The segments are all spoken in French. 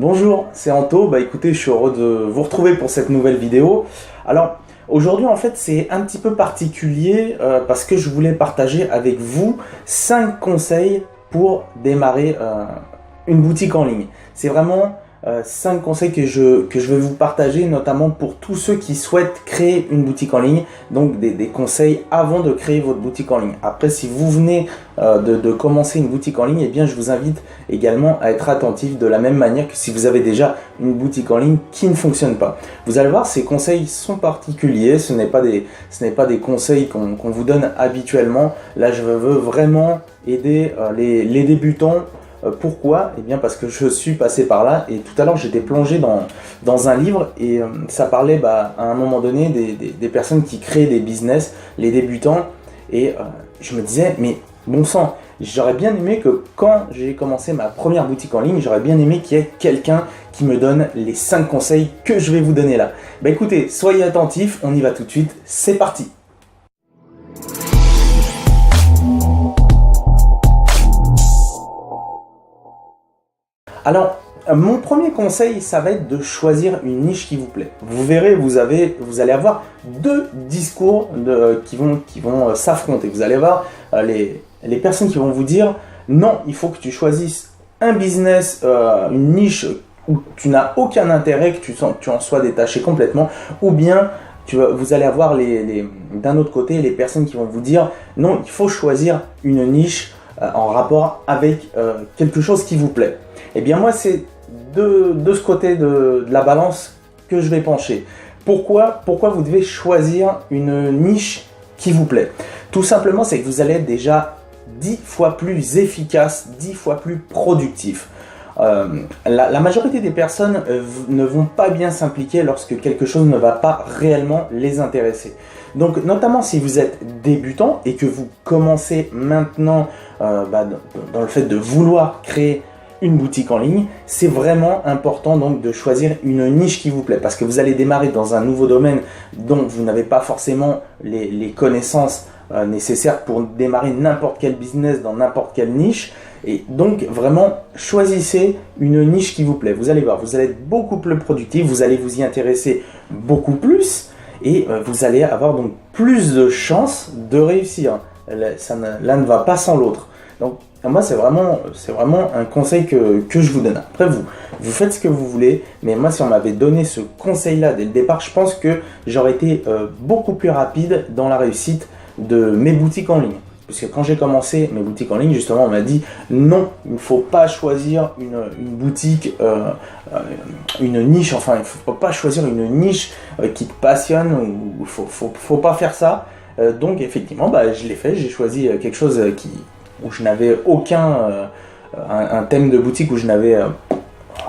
Bonjour, c'est Anto. Écoutez, je suis heureux de vous retrouver pour cette nouvelle vidéo. Alors, aujourd'hui, en fait, c'est un petit peu particulier parce que je voulais partager avec vous 5 conseils pour démarrer une boutique en ligne. C'est vraiment 5 conseils que je vais vous partager, notamment pour tous ceux qui souhaitent créer une boutique en ligne. Donc, des conseils avant de créer votre boutique en ligne. Après, si vous venez de commencer une boutique en ligne, eh bien, je vous invite également à être attentif de la même manière que si vous avez déjà une boutique en ligne qui ne fonctionne pas. Vous allez voir, ces conseils sont particuliers. Ce n'est pas des conseils qu'on vous donne habituellement. Là, je veux vraiment aider les débutants. Pourquoi? Eh bien parce que je suis passé par là et tout à l'heure j'étais plongé dans un livre et ça parlait à un moment donné des personnes qui créent des business, les débutants, et je me disais mais bon sang, j'aurais bien aimé que quand j'ai commencé ma première boutique en ligne, j'aurais bien aimé qu'il y ait quelqu'un qui me donne les 5 conseils que je vais vous donner là. Écoutez, soyez attentifs, on y va tout de suite, c'est parti. Alors, mon premier conseil, ça va être de choisir une niche qui vous plaît. Vous verrez, vous allez avoir deux discours qui vont s'affronter. Vous allez avoir les personnes qui vont vous dire « Non, il faut que tu choisisses un business, une niche où tu n'as aucun intérêt, que tu en sois détaché complètement. » Ou bien, vous allez avoir d'un autre côté les personnes qui vont vous dire « Non, il faut choisir une niche en rapport avec quelque chose qui vous plaît. » Eh bien moi c'est de ce côté de la balance que je vais pencher. Pourquoi vous devez choisir une niche qui vous plaît? Tout simplement c'est que vous allez être déjà 10 fois plus efficace, 10 fois plus productif. La majorité des personnes ne vont pas bien s'impliquer lorsque quelque chose ne va pas réellement les intéresser. Donc notamment si vous êtes débutant et que vous commencez maintenant dans le fait de vouloir créer une boutique en ligne, c'est vraiment important donc de choisir une niche qui vous plaît parce que vous allez démarrer dans un nouveau domaine dont vous n'avez pas forcément les connaissances nécessaires pour démarrer n'importe quel business dans n'importe quelle niche. Et donc vraiment choisissez une niche qui vous plaît. Vous allez voir, vous allez être beaucoup plus productif, vous allez vous y intéresser beaucoup plus et vous allez avoir donc plus de chances de réussir. L'un ne va pas sans l'autre. Donc moi c'est vraiment un conseil que je vous donne. Après vous faites ce que vous voulez, mais moi si on m'avait donné ce conseil là dès le départ, je pense que j'aurais été beaucoup plus rapide dans la réussite de mes boutiques en ligne. Parce que quand j'ai commencé mes boutiques en ligne, justement on m'a dit non, il ne faut pas choisir une boutique, une niche, enfin il ne faut pas choisir une niche qui te passionne, ou il faut pas faire ça. Donc effectivement je l'ai fait, j'ai choisi quelque chose où je n'avais aucun un thème de boutique où je n'avais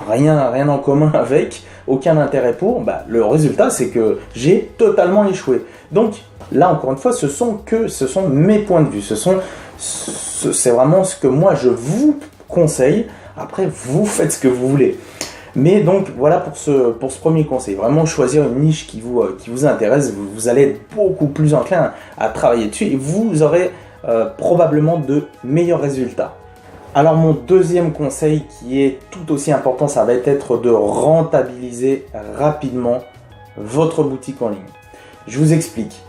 rien en commun avec, aucun intérêt pour. Le résultat c'est que j'ai totalement échoué. Donc là encore une fois ce sont mes points de vue, c'est vraiment ce que moi je vous conseille. Après vous faites ce que vous voulez. Mais donc voilà pour ce premier conseil, vraiment choisir une niche qui vous intéresse, vous allez être beaucoup plus enclin à travailler dessus et vous aurez probablement de meilleurs résultats. Alors mon deuxième conseil qui est tout aussi important, ça va être de rentabiliser rapidement votre boutique en ligne. Je vous explique.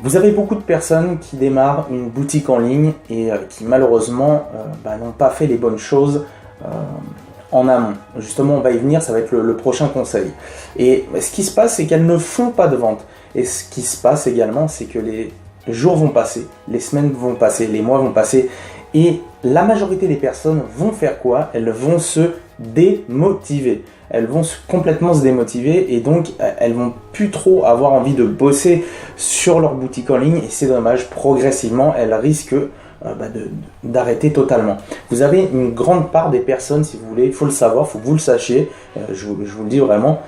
Vous avez beaucoup de personnes qui démarrent une boutique en ligne et qui malheureusement n'ont pas fait les bonnes choses en amont. Justement on va y venir, ça va être le prochain conseil. Et ce qui se passe c'est qu'elles ne font pas de vente. Et ce qui se passe également c'est que les jours vont passer, les semaines vont passer, les mois vont passer et la majorité des personnes vont faire quoi? Elles vont se démotiver. Elles vont complètement se démotiver et donc elles vont plus trop avoir envie de bosser sur leur boutique en ligne et c'est dommage, progressivement elles risquent d'arrêter totalement. Vous avez une grande part des personnes, si vous voulez, il faut le savoir, il faut que vous le sachiez, je vous le dis vraiment,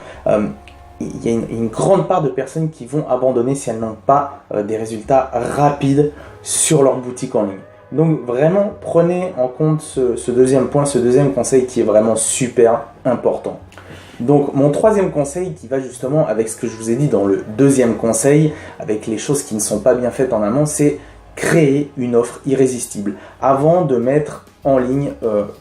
il y a une grande part de personnes qui vont abandonner si elles n'ont pas des résultats rapides sur leur boutique en ligne. Donc vraiment, prenez en compte ce deuxième point, ce deuxième conseil qui est vraiment super important. Donc mon troisième conseil qui va justement avec ce que je vous ai dit dans le deuxième conseil, avec les choses qui ne sont pas bien faites en amont, c'est créer une offre irrésistible. Avant de mettre en ligne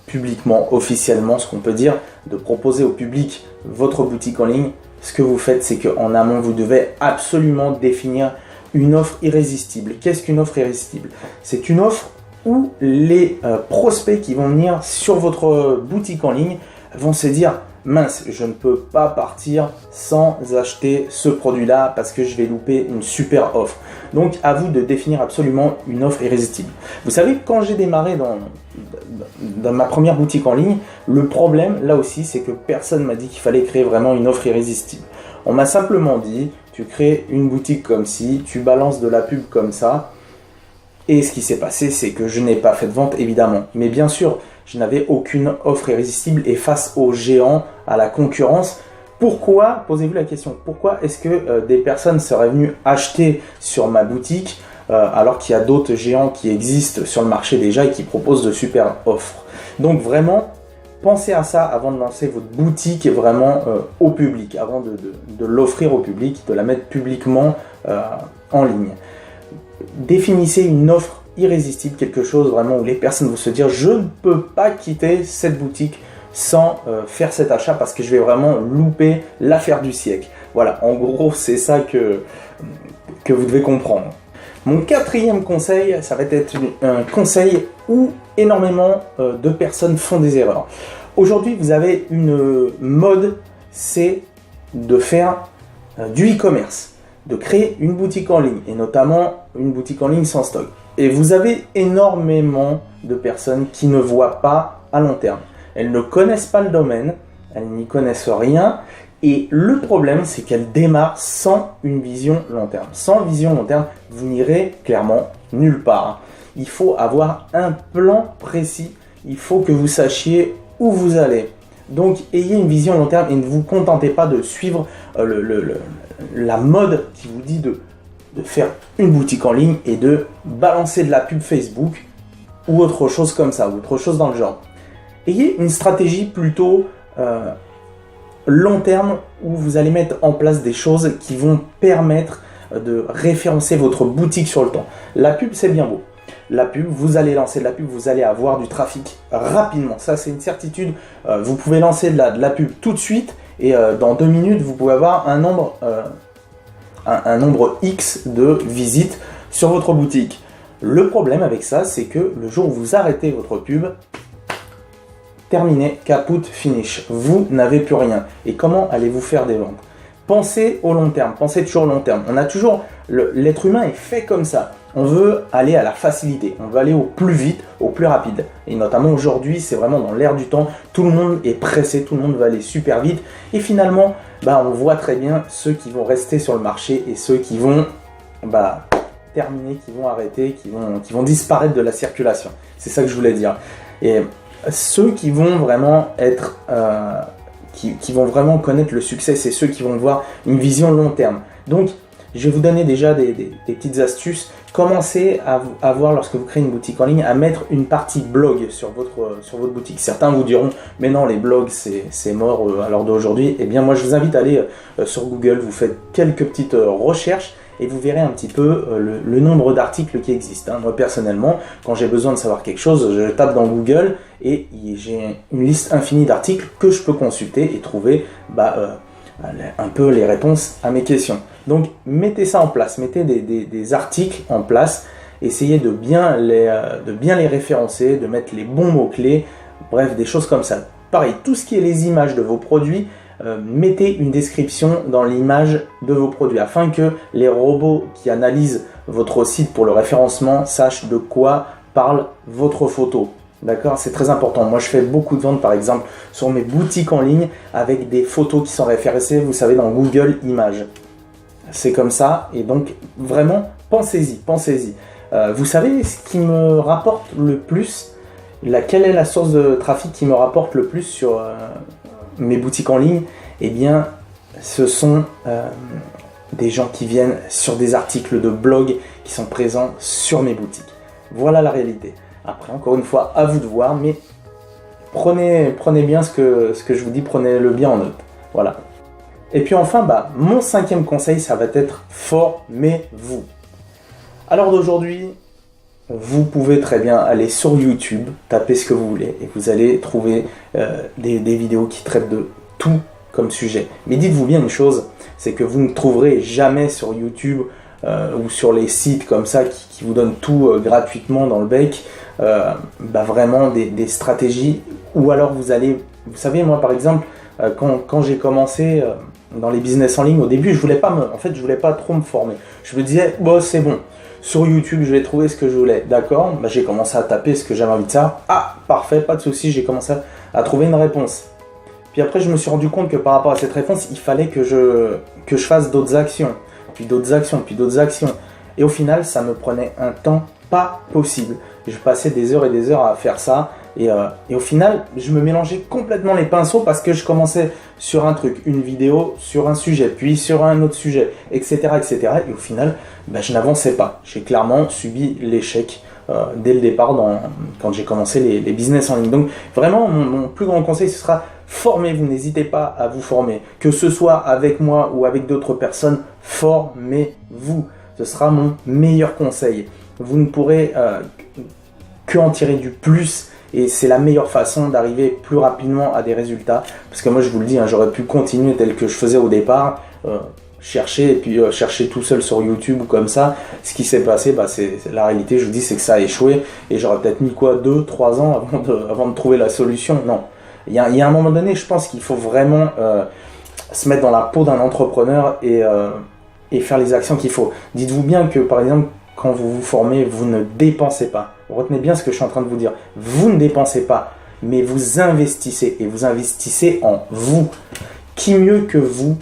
publiquement, officiellement, ce qu'on peut dire, de proposer au public votre boutique en ligne, ce que vous faites, c'est qu'en amont, vous devez absolument définir une offre irrésistible. Qu'est-ce qu'une offre irrésistible? C'est une offre où les prospects qui vont venir sur votre boutique en ligne vont se dire « Mince, je ne peux pas partir sans acheter ce produit-là parce que je vais louper une super offre. » Donc, à vous de définir absolument une offre irrésistible. Vous savez, quand j'ai démarré dans ma première boutique en ligne, le problème, là aussi, c'est que personne m'a dit qu'il fallait créer vraiment une offre irrésistible. On m'a simplement dit, tu crées une boutique comme ci, tu balances de la pub comme ça. Et ce qui s'est passé, c'est que je n'ai pas fait de vente, évidemment. Mais bien sûr, je n'avais aucune offre irrésistible. Et face aux géants, à la concurrence, pourquoi, posez-vous la question, pourquoi est-ce que des personnes seraient venues acheter sur ma boutique alors qu'il y a d'autres géants qui existent sur le marché déjà et qui proposent de super offres? Donc vraiment, pensez à ça avant de lancer votre boutique vraiment au public, avant de l'offrir au public, de la mettre publiquement en ligne. Définissez une offre irrésistible, quelque chose vraiment où les personnes vont se dire « Je ne peux pas quitter cette boutique sans faire cet achat parce que je vais vraiment louper l'affaire du siècle. » Voilà, en gros, c'est ça que vous devez comprendre. Mon quatrième conseil, ça va être un conseil où énormément de personnes font des erreurs. Aujourd'hui, vous avez une mode, c'est de faire du e-commerce, de créer une boutique en ligne, et notamment une boutique en ligne sans stock. Et vous avez énormément de personnes qui ne voient pas à long terme. Elles ne connaissent pas le domaine, elles n'y connaissent rien, et le problème, c'est qu'elles démarrent sans une vision long terme. Sans vision long terme, vous n'irez clairement nulle part. Il faut avoir un plan précis, il faut que vous sachiez où vous allez. Donc, ayez une vision long terme et ne vous contentez pas de suivre la mode qui vous dit de faire une boutique en ligne et de balancer de la pub Facebook ou autre chose comme ça, ou autre chose dans le genre. Ayez une stratégie plutôt long terme où vous allez mettre en place des choses qui vont permettre de référencer votre boutique sur le temps. La pub, c'est bien beau. La pub, vous allez lancer de la pub, vous allez avoir du trafic rapidement. Ça, c'est une certitude. Vous pouvez lancer de la pub tout de suite et dans 2 minutes, vous pouvez avoir un nombre X de visites sur votre boutique. Le problème avec ça, c'est que le jour où vous arrêtez votre pub, terminé, caput, finish. Vous n'avez plus rien. Et comment allez-vous faire des ventes? Pensez au long terme, pensez toujours au long terme. On a toujours, l'être humain est fait comme ça. On veut aller à la facilité, on veut aller au plus vite, au plus rapide. Et notamment aujourd'hui, c'est vraiment dans l'air du temps, tout le monde est pressé, tout le monde veut aller super vite. Et finalement, on voit très bien ceux qui vont rester sur le marché et ceux qui vont terminer, qui vont arrêter, qui vont disparaître de la circulation. C'est ça que je voulais dire. Et ceux qui vont vraiment être, qui vont vraiment connaître le succès, c'est ceux qui vont voir une vision long terme. Donc, je vais vous donner déjà des petites astuces. Commencez à voir, lorsque vous créez une boutique en ligne, à mettre une partie blog sur votre boutique. Certains vous diront, mais non, les blogs, c'est mort à l'heure d'aujourd'hui. Eh bien, moi, je vous invite à aller sur Google, vous faites quelques petites recherches et vous verrez un petit peu le nombre d'articles qui existent. Moi, personnellement, quand j'ai besoin de savoir quelque chose, je tape dans Google et j'ai une liste infinie d'articles que je peux consulter et trouver un peu les réponses à mes questions. Donc, mettez ça en place, mettez des articles en place, essayez de bien les référencer, de mettre les bons mots-clés, bref, des choses comme ça. Pareil, tout ce qui est les images de vos produits, mettez une description dans l'image de vos produits afin que les robots qui analysent votre site pour le référencement sachent de quoi parle votre photo. D'accord, c'est très important. Moi, je fais beaucoup de ventes, par exemple, sur mes boutiques en ligne avec des photos qui sont référencées, vous savez, dans Google Images. C'est comme ça, et donc vraiment, pensez-y, pensez-y. Vous savez ce qui me rapporte le plus, quelle est la source de trafic qui me rapporte le plus sur mes boutiques en ligne? Eh bien, ce sont des gens qui viennent sur des articles de blog qui sont présents sur mes boutiques. Voilà la réalité. Après, encore une fois, à vous de voir, mais prenez bien ce que je vous dis, prenez-le bien en note. Voilà. Et puis enfin, mon 5e conseil, ça va être formez-vous. À l'heure d'aujourd'hui, vous pouvez très bien aller sur YouTube, taper ce que vous voulez et vous allez trouver des vidéos qui traitent de tout comme sujet. Mais dites-vous bien une chose, c'est que vous ne trouverez jamais sur YouTube ou sur les sites comme ça qui vous donnent tout gratuitement dans le bec, vraiment des stratégies, ou alors vous savez, moi par exemple, quand j'ai commencé dans les business en ligne, au début je voulais pas trop me former. Je me disais, bon c'est bon, sur YouTube je vais trouver ce que je voulais, d'accord, j'ai commencé à taper ce que j'avais envie de savoir, ah parfait, pas de souci, j'ai commencé à trouver une réponse. Puis après, je me suis rendu compte que par rapport à cette réponse, il fallait que je fasse d'autres actions, puis d'autres actions, puis d'autres actions. Et au final, ça me prenait un temps pas possible. Je passais des heures et des heures à faire ça. Et au final, je me mélangeais complètement les pinceaux parce que je commençais sur un truc, une vidéo, sur un sujet, puis sur un autre sujet, etc. etc. Et au final, je n'avançais pas. J'ai clairement subi l'échec dès le départ quand j'ai commencé les business en ligne. Donc vraiment, mon plus grand conseil, ce sera formez-vous, n'hésitez pas à vous former. Que ce soit avec moi ou avec d'autres personnes, formez-vous. Ce sera mon meilleur conseil. Vous ne pourrez que en tirer du plus et c'est la meilleure façon d'arriver plus rapidement à des résultats. Parce que moi, je vous le dis, j'aurais pu continuer tel que je faisais au départ, chercher tout seul sur YouTube ou comme ça. Ce qui s'est passé, c'est la réalité, je vous dis, c'est que ça a échoué et j'aurais peut-être mis 2-3 ans avant de trouver la solution. Non. Il y a un moment donné, je pense qu'il faut vraiment se mettre dans la peau d'un entrepreneur et faire les actions qu'il faut. Dites-vous bien que, par exemple, quand vous vous formez, vous ne dépensez pas. Retenez bien ce que je suis en train de vous dire. Vous ne dépensez pas, mais vous investissez. Et vous investissez en vous. Qui mieux que vous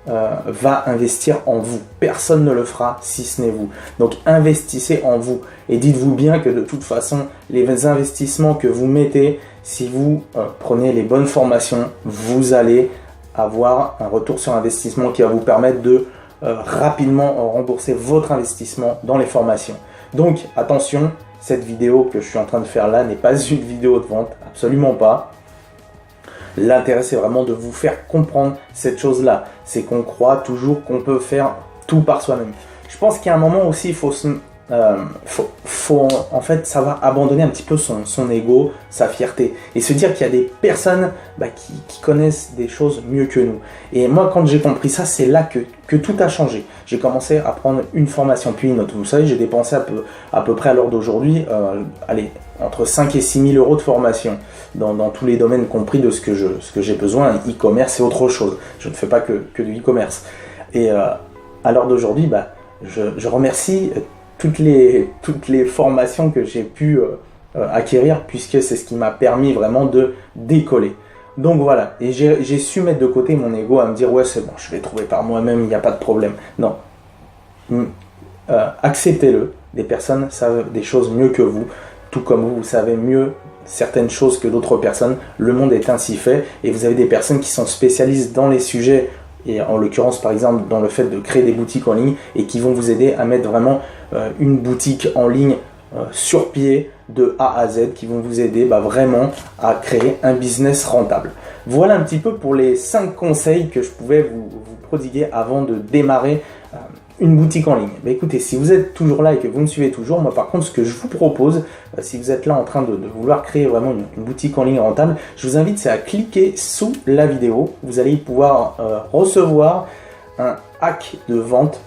va investir en vous? Personne ne le fera si ce n'est vous. Donc investissez en vous. Et dites-vous bien que de toute façon, les investissements que vous mettez, si vous prenez les bonnes formations, vous allez avoir un retour sur investissement qui va vous permettre de rapidement rembourser votre investissement dans les formations. Donc attention, cette vidéo que je suis en train de faire là n'est pas une vidéo de vente, absolument pas. L'intérêt, c'est vraiment de vous faire comprendre cette chose-là. C'est qu'on croit toujours qu'on peut faire tout par soi-même. Je pense qu'il y a un moment aussi, il faut en fait, ça va abandonner un petit peu son ego, sa fierté, et se dire qu'il y a des personnes qui connaissent des choses mieux que nous. Et moi, quand j'ai compris ça, c'est là que tout a changé. J'ai commencé à prendre une formation puis une autre. Vous savez, j'ai dépensé à peu près à l'heure d'aujourd'hui, entre 5 et 6 000 euros de formation dans tous les domaines compris de ce que j'ai besoin, e-commerce et autre chose. Je ne fais pas que du e-commerce. Et à l'heure d'aujourd'hui, je remercie toutes les formations que j'ai pu acquérir, puisque c'est ce qui m'a permis vraiment de décoller. Donc voilà, et j'ai su mettre de côté mon ego à me dire ouais c'est bon, je vais trouver par moi-même, il n'y a pas de problème. Non, acceptez-le, des personnes savent des choses mieux que vous, tout comme vous savez mieux certaines choses que d'autres personnes. Le monde est ainsi fait, et vous avez des personnes qui sont spécialistes dans les sujets, et en l'occurrence par exemple dans le fait de créer des boutiques en ligne, et qui vont vous aider à mettre vraiment une boutique en ligne sur pied de A à Z, qui vont vous aider vraiment à créer un business rentable. Voilà un petit peu pour les 5 conseils que je pouvais vous prodiguer avant de démarrer une boutique en ligne. Écoutez, si vous êtes toujours là et que vous me suivez toujours, moi par contre ce que je vous propose, si vous êtes là en train de vouloir créer vraiment une boutique en ligne rentable, je vous invite à cliquer sous la vidéo. Vous allez pouvoir recevoir un hack de vente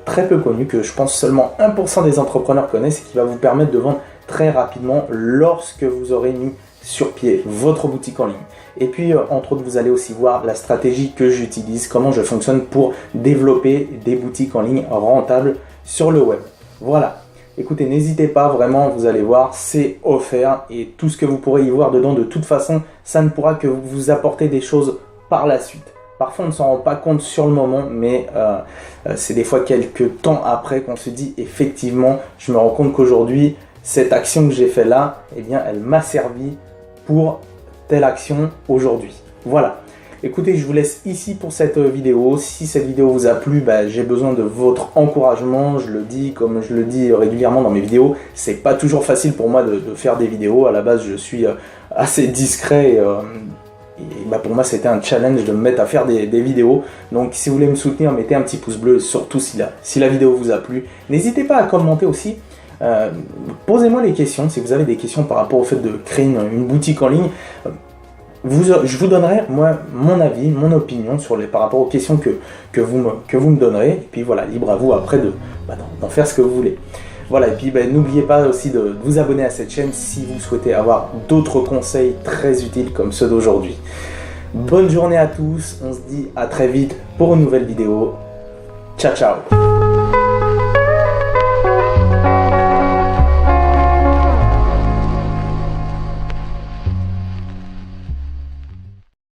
très peu connu, que je pense seulement 1% des entrepreneurs connaissent, et qui va vous permettre de vendre très rapidement lorsque vous aurez mis sur pied votre boutique en ligne. Et puis entre autres, vous allez aussi voir la stratégie que j'utilise, comment je fonctionne pour développer des boutiques en ligne rentables sur le web. Voilà, écoutez, n'hésitez pas, vraiment, vous allez voir, c'est offert, et tout ce que vous pourrez y voir dedans, de toute façon, ça ne pourra que vous apporter des choses par la suite. Parfois, on ne s'en rend pas compte sur le moment, mais c'est des fois quelques temps après qu'on se dit effectivement, je me rends compte qu'aujourd'hui, cette action que j'ai fait là, eh bien, elle m'a servi pour telle action aujourd'hui. Voilà. Écoutez, je vous laisse ici pour cette vidéo. Si cette vidéo vous a plu, j'ai besoin de votre encouragement. Je le dis, comme je le dis régulièrement dans mes vidéos, c'est pas toujours facile pour moi de faire des vidéos. À la base, je suis assez discret. Et pour moi, c'était un challenge de me mettre à faire des vidéos. Donc, si vous voulez me soutenir, mettez un petit pouce bleu. Surtout si la vidéo vous a plu. N'hésitez pas à commenter aussi Posez-moi les questions, si vous avez des questions par rapport au fait de créer une boutique en ligne. Je vous donnerai, moi, mon avis, mon opinion par rapport aux questions que vous me donnerez. Et puis voilà, libre à vous après d'en faire ce que vous voulez. Voilà, et puis n'oubliez pas aussi de vous abonner à cette chaîne si vous souhaitez avoir d'autres conseils très utiles comme ceux d'aujourd'hui. Bonne journée à tous, on se dit à très vite pour une nouvelle vidéo. Ciao ciao.